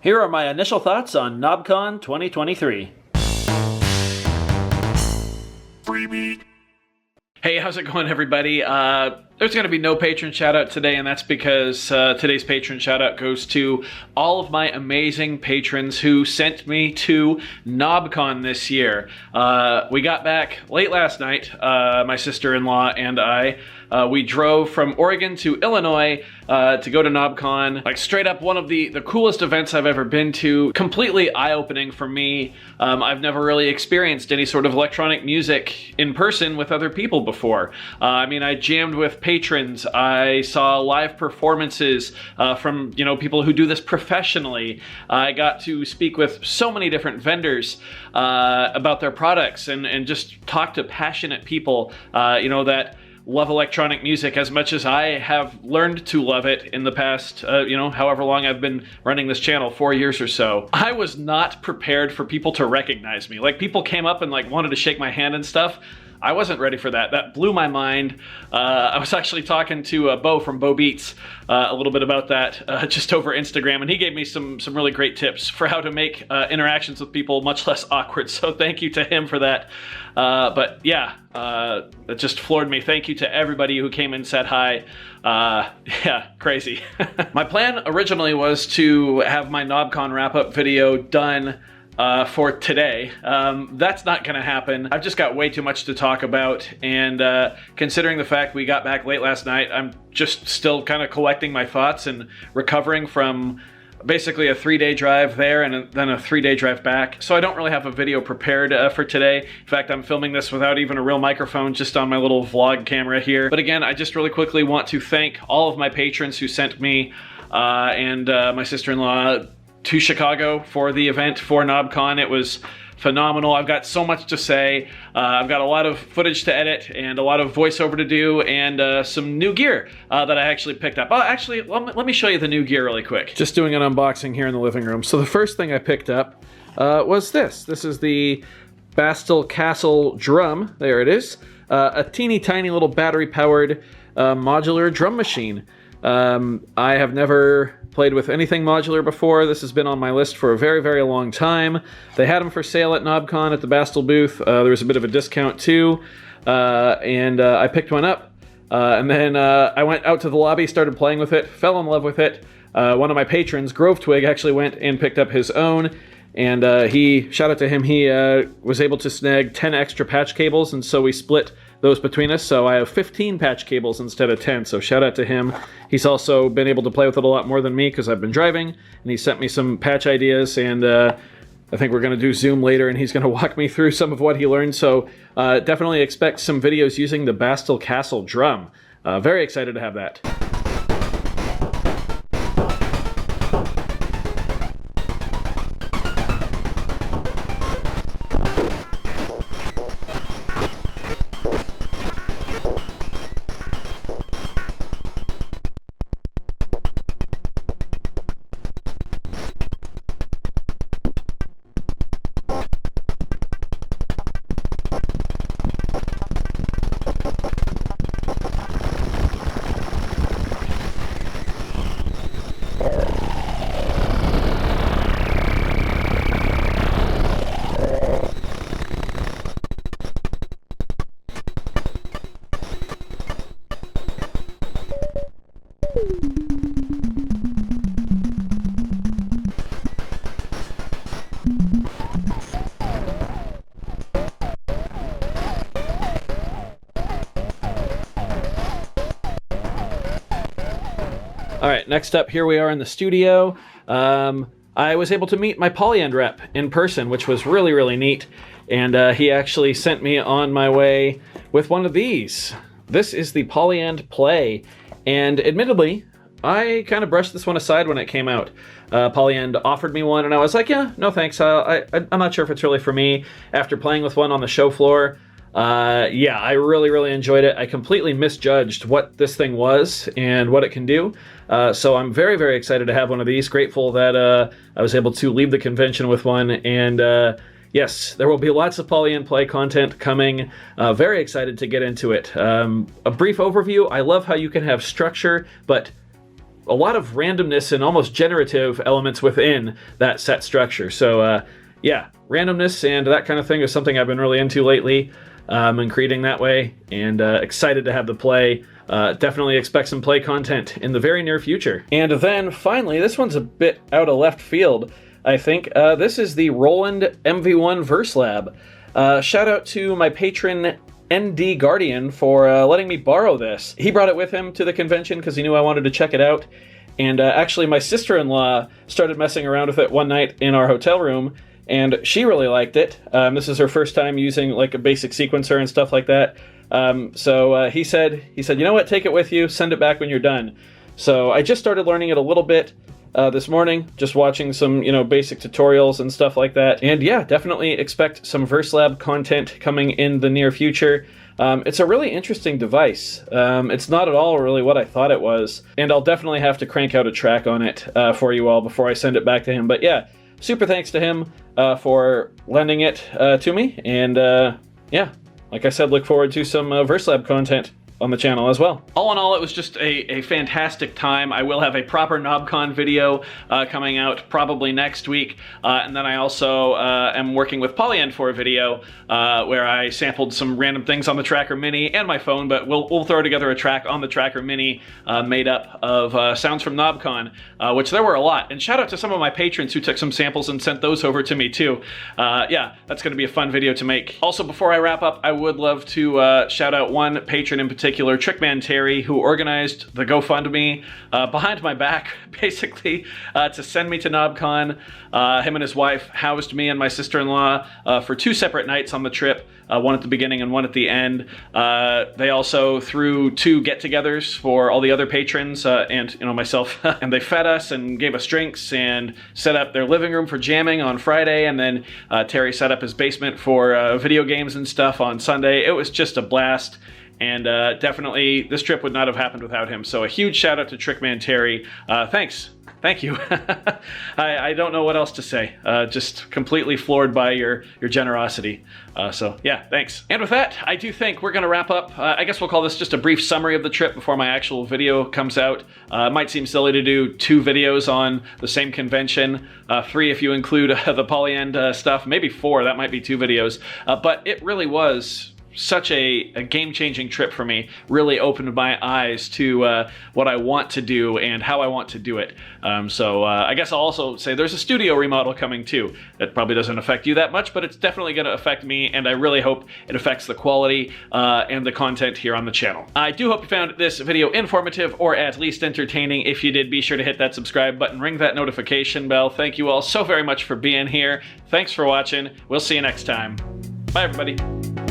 Here are my initial thoughts on Knobcon 2023. Hey, how's it going, everybody? There's going to be no patron shout out today, and that's because today's patron shout out goes to all of my amazing patrons who sent me to Knobcon this year. We got back late last night, my sister-in-law and I. We drove from Oregon to Illinois to go to Knobcon. Like, straight up one of the coolest events I've ever been to. Completely eye-opening for me. I've never really experienced any sort of electronic music in person with other people before. I mean, I jammed with patrons. I saw live performances from, people who do this professionally. I got to speak with so many different vendors about their products and just talk to passionate people, that love electronic music as much as I have learned to love it in the past, however long I've been running this channel, 4 years or so. I was not prepared for people to recognize me. Like, people came up and wanted to shake my hand and stuff. I wasn't ready for that. That blew my mind. I was actually talking to Bo from Bo Beats a little bit about that just over Instagram, and he gave me some really great tips for how to make interactions with people much less awkward. So thank you to him for that. But yeah, it just floored me. Thank you to everybody who came and said hi. Yeah, crazy. My plan originally was to have my Knobcon wrap-up video done for today. That's not gonna happen. I've just got way too much to talk about, and considering the fact we got back late last night, I'm just still kind of collecting my thoughts and recovering from basically a 3-day drive there and then a 3-day drive back. So I don't really have a video prepared for today. In fact, I'm filming this without even a real microphone, just on my little vlog camera here. But again, I just really quickly want to thank all of my patrons who sent me and my sister-in-law to Chicago for the event for Knobcon. It was phenomenal. I've got so much to say. I've got a lot of footage to edit and a lot of voiceover to do, and some new gear that I actually picked up. Oh, actually, let me show you the new gear really quick. Just doing an unboxing here in the living room. So the first thing I picked up was this. This is the Bastl Castle Drum. There it is. A teeny tiny little battery powered modular drum machine. I have never played with anything modular before. This has been on my list for a very, very long time. They had them for sale at Knobcon at the Bastl booth. There was a bit of a discount too, and I picked one up. And then I went out to the lobby, started playing with it, fell in love with it. One of my patrons, Grove Twig, actually went and picked up his own, and shout out to him, he was able to snag 10 extra patch cables, and so we split those between us, so I have 15 patch cables instead of 10, so shout out to him. He's also been able to play with it a lot more than me because I've been driving, and he sent me some patch ideas, and I think we're going to do Zoom later, and he's going to walk me through some of what he learned, so definitely expect some videos using the Bastl Castle Drum. Very excited to have that. All right, next up, here we are in the studio. I was able to meet my Polyend rep in person, which was really, really neat. And he actually sent me on my way with one of these. This is the Polyend Play. And admittedly, I kind of brushed this one aside when it came out. Polyend offered me one, and I was like, yeah, no thanks. I'm not sure if it's really for me. After playing with one on the show floor, yeah, I really, really enjoyed it. I completely misjudged what this thing was and what it can do. So I'm very, very excited to have one of these. Grateful that I was able to leave the convention with one. And yes, there will be lots of Polyend Play content coming. Very excited to get into it. A brief overview. I love how you can have structure, but a lot of randomness and almost generative elements within that set structure. So yeah, randomness and that kind of thing is something I've been really into lately, and creating that way, and excited to have the play. Definitely expect some play content in the very near future. And then finally, this one's a bit out of left field, I think. This is the Roland MV1 Verselab. Shout out to my patron ND Guardian for letting me borrow this. He brought it with him to the convention because he knew I wanted to check it out. And actually my sister-in-law started messing around with it one night in our hotel room, and she really liked it. This is her first time using like a basic sequencer and stuff like that. So he said, you know what, take it with you, send it back when you're done. So I just started learning it a little bit this morning, just watching some, basic tutorials and stuff like that. And yeah, definitely expect some Verselab content coming in the near future. It's a really interesting device. It's not at all really what I thought it was, and I'll definitely have to crank out a track on it for you all before I send it back to him. But yeah, super thanks to him for lending it to me, and yeah, like I said, look forward to some Verselab content on the channel as well. All in all, it was just a fantastic time. I will have a proper Knobcon video coming out probably next week, and then I also am working with Polyend for a video where I sampled some random things on the Tracker Mini and my phone, but we'll throw together a track on the Tracker Mini made up of sounds from Knobcon, which there were a lot. And shout out to some of my patrons who took some samples and sent those over to me too. Yeah, that's going to be a fun video to make. Also, before I wrap up, I would love to shout out one patron in particular, Trickman Terry, who organized the GoFundMe behind my back, basically, to send me to Knobcon. Him and his wife housed me and my sister-in-law for 2 separate nights on the trip, one at the beginning and one at the end. They also threw 2 get-togethers for all the other patrons and myself, and they fed us and gave us drinks and set up their living room for jamming on Friday, and then Terry set up his basement for video games and stuff on Sunday. It was just a blast. And definitely, this trip would not have happened without him. So a huge shout out to Trickman Terry. Thanks. Thank you. I don't know what else to say. Just completely floored by your generosity. So yeah, thanks. And with that, I do think we're going to wrap up. I guess we'll call this just a brief summary of the trip before my actual video comes out. It might seem silly to do 2 videos on the same convention. 3 if you include the Polyend stuff. Maybe 4. That might be 2 videos. But it really was such a game-changing trip for me. Really opened my eyes to what I want to do and how I want to do it. So I guess I'll also say there's a studio remodel coming too. That probably doesn't affect you that much, but it's definitely going to affect me, and I really hope it affects the quality and the content here on the channel. I do hope you found this video informative or at least entertaining. If you did, be sure to hit that subscribe button, ring that notification bell. Thank you all so very much for being here. Thanks for watching. We'll see you next time. Bye, everybody.